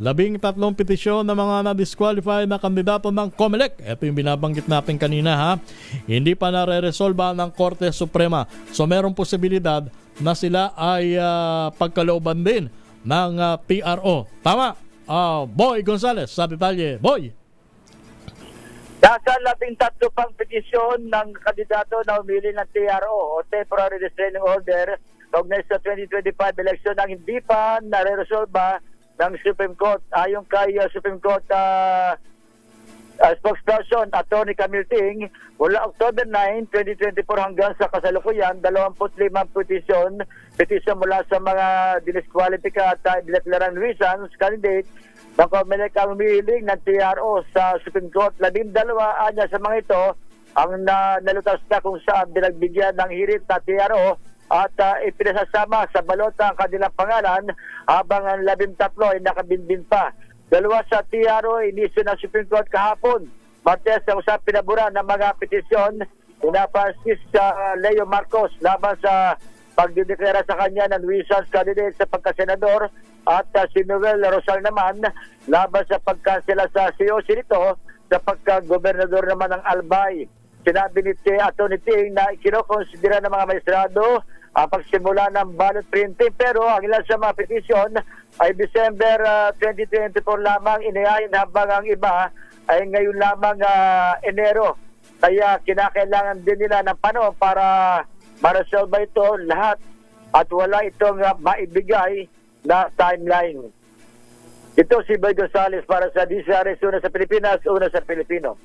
13 petisyon ng mga na-disqualify na kandidato ng COMELEC. Ito yung binabanggit natin kanina ha. Hindi pa nare-resolba ng Korte Suprema. So merong posibilidad na sila ay pagkalooban din ng PRO. Tama? Boy Gonzales sa detalye. Boy! Nasa 13 pang petisyon ng kandidato na umili ng TRO o Temporary Restraining Order kaugnay sa 2025 election ang hindi pa nare-resolba ng Supreme Court. Ayon kay Supreme Court spokesperson Attorney Camille Ting, mula October 9, 2024 hanggang sa kasalukuyan, 25 petisyon mula sa mga diniskwalipika at dineclaran reasons candidate ng COMELEC ang humihiling ng TRO sa Supreme Court. 12 anya sa mga ito ang nalutas na kung saan binagbigyan ng hirit na TRO at ipinasasama sa balota ang kanilang pangalan habang ang 13 ay nakabinbin pa. Dalawa sa TRO inisyu ng Supreme Court kahapon. Martes ang usap pinabura ng mga petisyon na Francis Leo Marcos laban sa pagdideklara sa kanya ng reasons candidate sa pagkasenador at si Noel Rosal naman laban sa pagkansela sa COC nito sa pagkagobernador naman ng Albay. Sinabi ni Atty. Ting na kinokonsidera ng mga maestrado ang pagsimula ng ballot printing pero ang ilan sa mga petisyon ay December 2024 lamang inihain habang ang iba ay ngayon lamang Enero. Kaya kinakailangan din nila ng panahon para ma-resolve ito lahat at wala itong maibigay na timeline. Ito si Boy Gonzales para sa DCRS, una sa Pilipinas, una sa Pilipino.